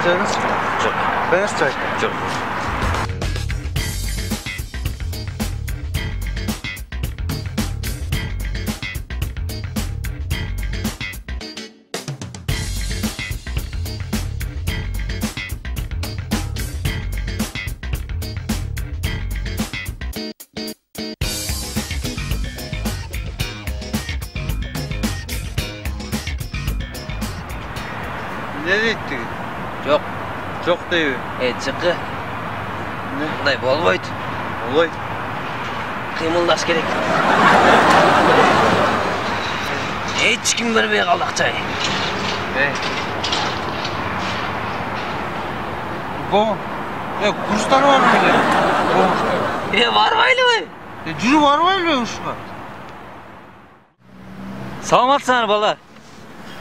çayınız? Жоқ. Beğenir çay. Жоқ. Ne deydi? Жоқ. Çok değil. Чықы. Ne? Мындай болбойт. Olay. Кыймылдаш керек. Эч ким бербей калды акчай. Bu. Kursları var mı öyle? Барбайлыбы? Жүрü var mı öyle uşuğa? Саламатсыңар бала.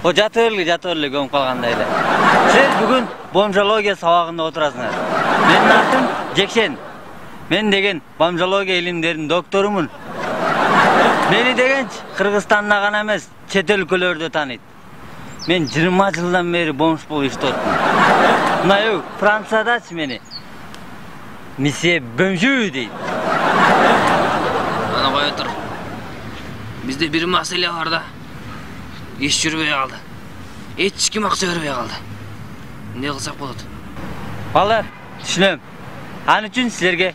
О жатыр эле көмүп калгандай эле. Силер бүгүн бомжология сабагында отурасыңар. Менин атым Жекшен. Мен деген бомжология илимдеринин докторумун. Мени дегенчи Кыргызстанда гана эмес, чет өлкөлөрдө тааныйт. Мен 20 жылдан бери бомж болуп иштеттим. Мына Франциядачы мени Месье Бөмжүү дейт. Ана кое тур. Бизде бир маселе бар да. Иш жүрбөй калды. Эч ким акча бербей калды. Эмне кылсак болот? Балдар, түшүнөм. Ал үчүн силерге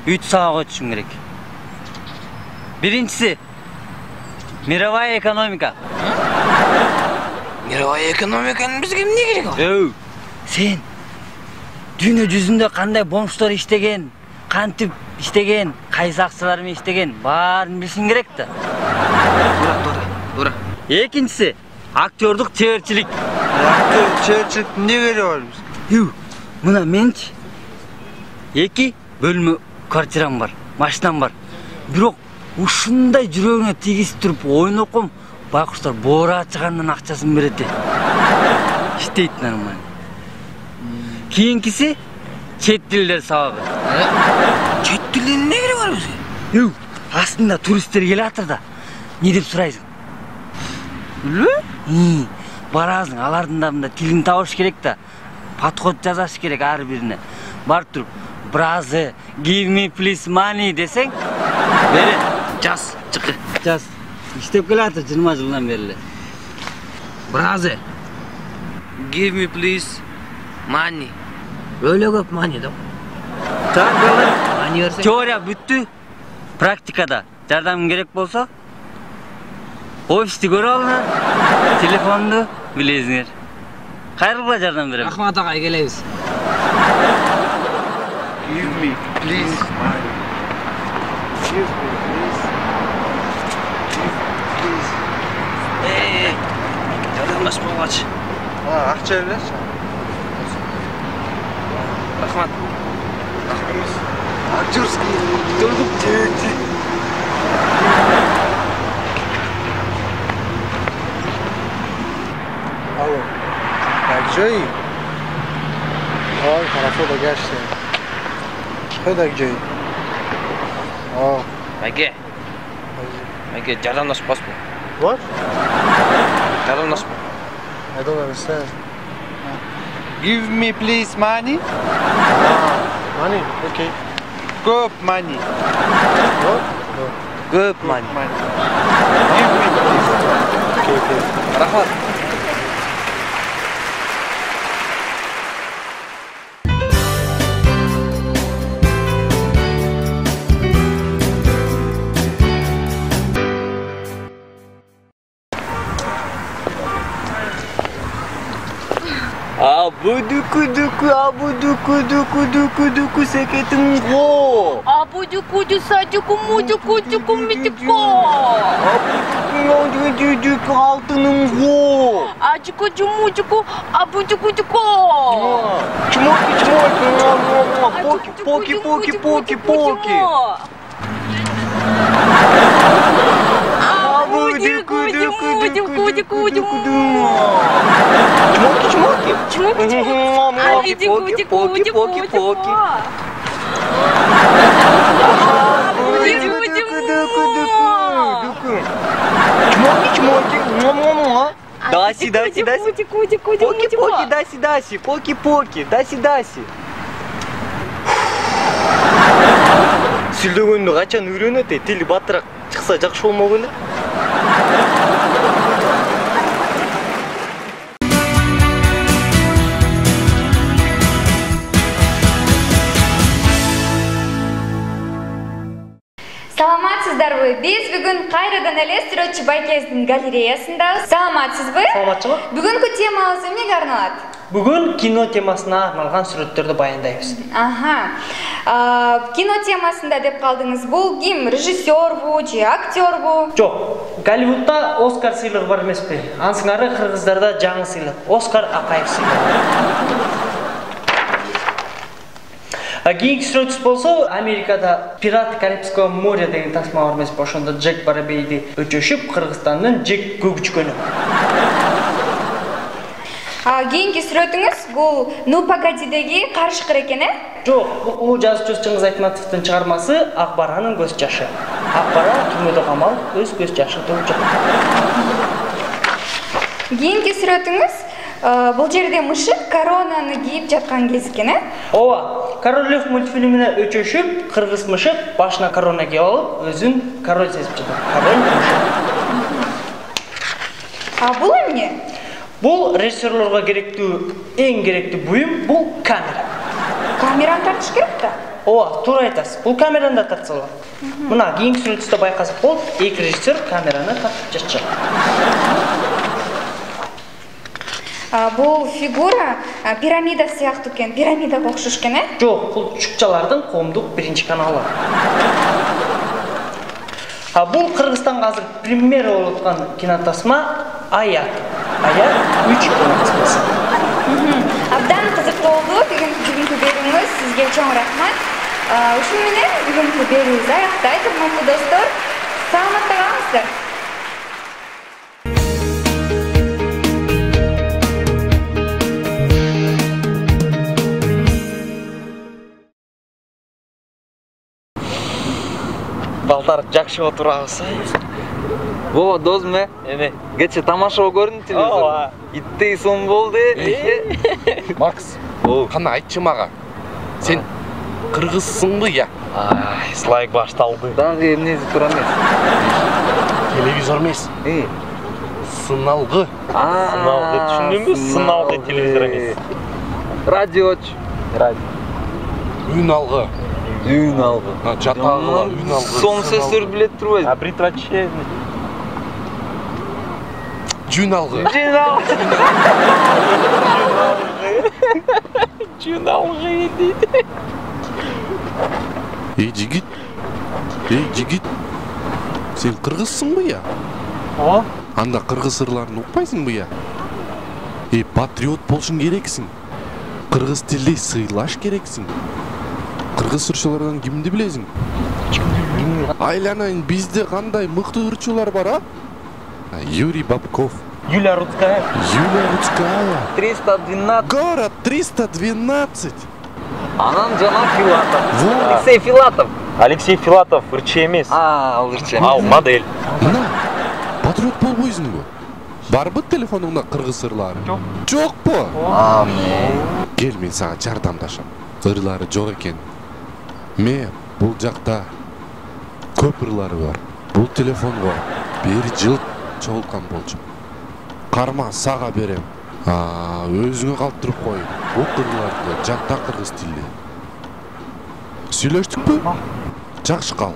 3 сабак өтүшүм керек. Биринчиси мировая экономика. Мировая экономиканын бизге эмне кереги бар? Сен дүйнө жүзүндө кандай бомждор иштеген, кантип иштеген, кайсы акчалар менен иштеген баарын билишиң керек да. Туура. Экинчиси актёрдук чеберчилик. Çeyrçilik ne göre var biz? Мына менчи 2 бөлмө квартирам бар, машинам бар. Бирок ушундай жүрөгүнө тийгизип туруп ойноком байкуштар боора чыгандан акчасын берет. Иштейт нормально. Кийинкиси чет тилдер сабагы. Чет тилдин эмне кереги бар бизге? Астында туристтер келатыр да. Не деп сурайсың? Барасың, алардын да мында тилин табыш керек да. Подход жазаш керек ар бирине. Барып туруп, "Бразы, give me please money" десең, берет. Жаз, чыкы. Жаз. Иштеп келатыр 20 жылдан бери эле. Бразы. Give me please money. Өлө көп money да. Так, балдар. Money берсең. Теория бүттү. Практикада жардам керек болсо, офисти көрүп алыңар. Телефонду билесиңер. Кайрылгыла жардам берем. Рахмат агай, келебиз. Give me please. Give me please. Жардамдаш болгоч. Akça evler. Рахмат. Актерский. Долгуп çeyrçi. Алло. Акчай. Ой, хорошо догашься. Что так Джей? Майке, жардамдаш баспы. What? Жардамдаш. I don't understand. Give me please money. Money? Okay. Көп money. What? No. Көп money. Give me please. Okay. Рахмат. Абу-дуку-дуку секетинго. Абу-дуку-ду садюку-мудюку-дюку митюко. Абу-дуку алтыныңго. Аджуку-джумудюку, абу-дюку-дюку. Чмоки. Поки. Даси, даси, даси. Поки-поки, даси, даси. Поки-поки, даси, даси. Сүйлөгөндү качан үйрөнөт? Тили батыраак чыкса жакшы болмок эле. Саламатсыздарбы? Биз бүгүн кайрадан эле Сүрөтчү Байкездин галереясындабыз. Саламатсызбы? Саламатчылык. Бүгүнкү темабыз эмнеге арналат? Бүгүн кино темасына арналган сүрөттөрдү баяндайбыз. Кино темасында деп калдыңыз. Бул ким? Режиссербу же актербу? Жок, Голливудда Оскар сыйлыгы бар эмеспи? Андан сыңары кыргыздарда жаңы сыйлык. Оскар Акаев сыйлыгы. Кийинки сүрөтүбүз болсо, Америкада Пираты Карибского моря деген тасма бар эмеспи? Ошондо Джек Барабейди өчөшүп, Кыргызстандын Джек Гүгүчкөнү. Кийинки сүрөтүңүз бул Ну погодидеги карышкыр экен, э? Жок, бул жазуучу Чыңгыз Айтматовдун чыгармасы Акбаранын көз жашы. Акбара түрмөдө камалып, өз көз жашын төгүп жатат. Кийинки сүрөтүңүз бул жерде мышык коронаны кийип жаткан кез экен, э? Ооба, Король Лев мультфильмине өчөшүп, кыргыз мышык башына корона кийип алып, өзүн король сезип жатат. Король мышык. Бул эмне? Бул режиссерлорго керектүү, эң керектүү буюм бул камера. Камераны тартыш керек да. Ооба, туура айтасыз. Бул камераны да тартса болот. Мына кийинки сүрөттө байкасак болот, эки режиссер камераны тартып жатышат. Бул фигура пирамида сыяктуу экен, пирамидага окшош экен, э? Жок, бул чукчалардын коомдук биринчи каналы. Бул Кыргызстанга азыр премьера болуп аткан кинотасма Аят. Аят 3 кинотасмасы. Абдан кызыктуу болду бүгүнкү берүүңүз. Сизге чоң рахмат. Ушун менен бүгүнкү берүүбүз аяктайт, урматтуу достор. Саламатта калыңыздар. Балдар жакшы отурабыз. О, досум, эме, кече тамашага көрдүм телевизордо. Иттей сон болду. Макс, кана айтчы мага. Сен кыргызсыңбы я? Ай, слайк башталды. Дагы эмнеси тура эмес. Телевизор эмес. Сыналгы. Сыналгы түшүндүңбү? Сыналгы телевизор эмес. Радиоч. Радио. Үн алгы. Үн алгы. Жатагыла үн алгы. Сом сөздөр билет турбайсың. Предпочтение. Жүн алгы. Жүн алгы. Жүн алгы дейт. Эй жигит. Сен кыргызсыңбы я? Ооба. Анда кыргыз ырларын укпайсыңбы я? Патриот болушуң керексиң. Кыргыз тилде сыйлаш керексиң. Кыргыз ырчылардан кимди билесиң? Айланайын, бизде кандай мыкты ырчылар бар, а? Юрий Бабков. Юлия Рудская. 312. Город 312. Анан жана Филатов. Алексей Филатов. Алексей Филатов ырчы эмес. Ал ырчы. Ал модель. Мына, патриот болбойсуңбу? Барбы телефонуңда кыргыз ырлары? Жокпу? Кел, мен сага жардамдашам. Ырлары жок экен. Бул жакта көп ырлары бар. Бул телефонго 1 жыл чогулткан болчу. Карма, сага берем. Өзүңө калтырып кой. Бул ырларды жакта кыргыз тилде. Сүйлөштүкпү? Жакшы кал.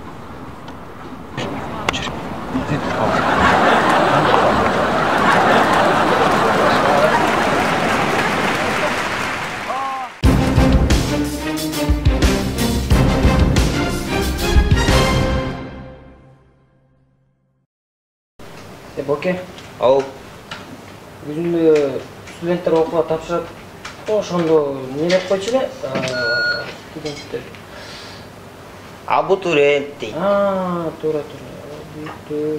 Боке, Ал. өзүндө студенттер окууга тапшырат. Ошондо эмне деп койчу эле? Студенттер. Абутурент дейт. Туура.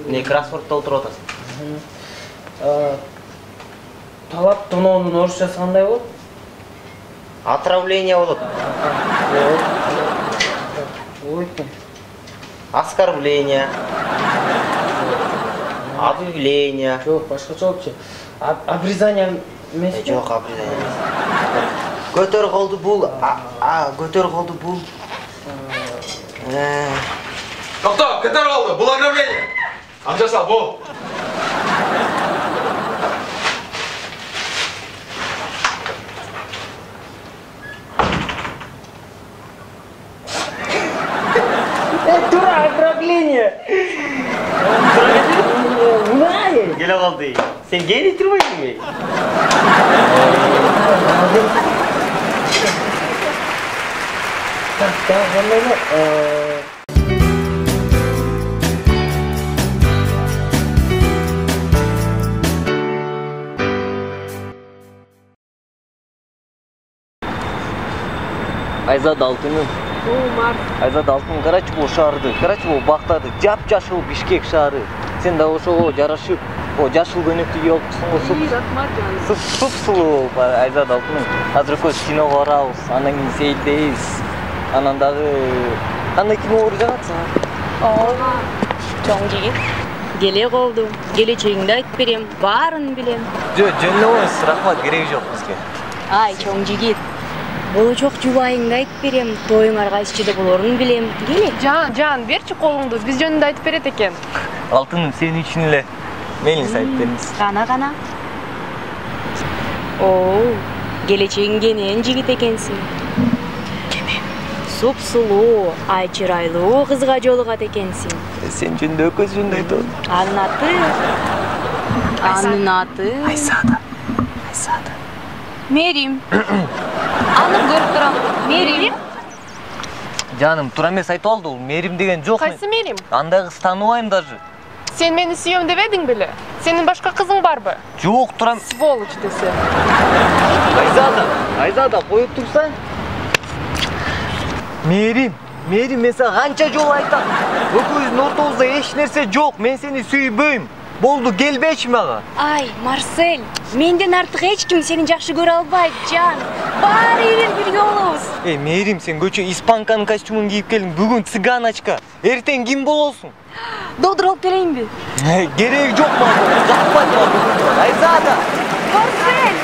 Не кроссвордто отуруп атасың. Талап тоноонун орусчасы кандай болот? Отравление болот. Ой. Оскорбление. Объявление. Жоқ, башкача болчу. Обрезание эмес. Жоқ, обрезание эмес. Көтөр колду бул. Көтөр колду бул. Токтоо, көтөр колду. Бул ограбление. Амжаса, бул. Тура, ограбление. Мынай. Келе калды. Сен келе турбайсыңбы? Айзада Алтыным. Айзада Алтыным Карачбол шаарды. Карачбол бактады. Жап-жашыл Бишкек шаары. Сен да ошого жарашып, жашыл көнөктү кийип алыпсың. Суп-сулуу Айзада Алтыным. Азыр көз киного барабыз, андан кийин сейилдейбиз. Анан дагы кандай кино көрүп жатасың? Чоң жигит. Келе колдум. Келечегиңди айтып берем, баарын билем. Жөн эмес, рахмат, кереги жок бизге. Ай, чоң жигит. Болочок жубайыңды айтып берем, тоюңар кайсычыда болорун билем. Келе. Жан, берчи колуңду, биз жөнүндө айтып берет экен. Алтыным, сен үчүн эле мейлиңиз айтып бериңиз. Кана. Оо, келечегиң кенен жигит экенсиң. Суп-сулуу, ай чырайлуу кызга жолугат экенсиң. Сен жөнүндө өкөз жөнүндө айтабын. Анын аты? Айзада. Мерим. Аны көрүп турам. Мерим? Жаным, туура эмес айтып алды, бул Мерим деген жок. Кайсы Мерим? Андай кыз тааныбайм даже. Сен мени сүйөм дебедиң беле? Сенин башка кызың барбы? Жок, турам. Сволочь десе. Айзада, коюп турсаң. Мерим, мен сага канча жолу айтам. Экөөбүздүн ортобузда эч нерсе жок. Мен сени сүйбөйм. Болду, келбечи мага. Ай, Марсель, менден артык эч ким сени жакшы көрө албайт, Жан. Баары эле бирге болобуз. Мерим, сен көчө испанканын костюмун кийип келиң. Бүгүн цыганочка. Эртең ким болосуң? Додур алып келейинби? Кереги жок мага. Жакпайт мага. Айзада. Марсель,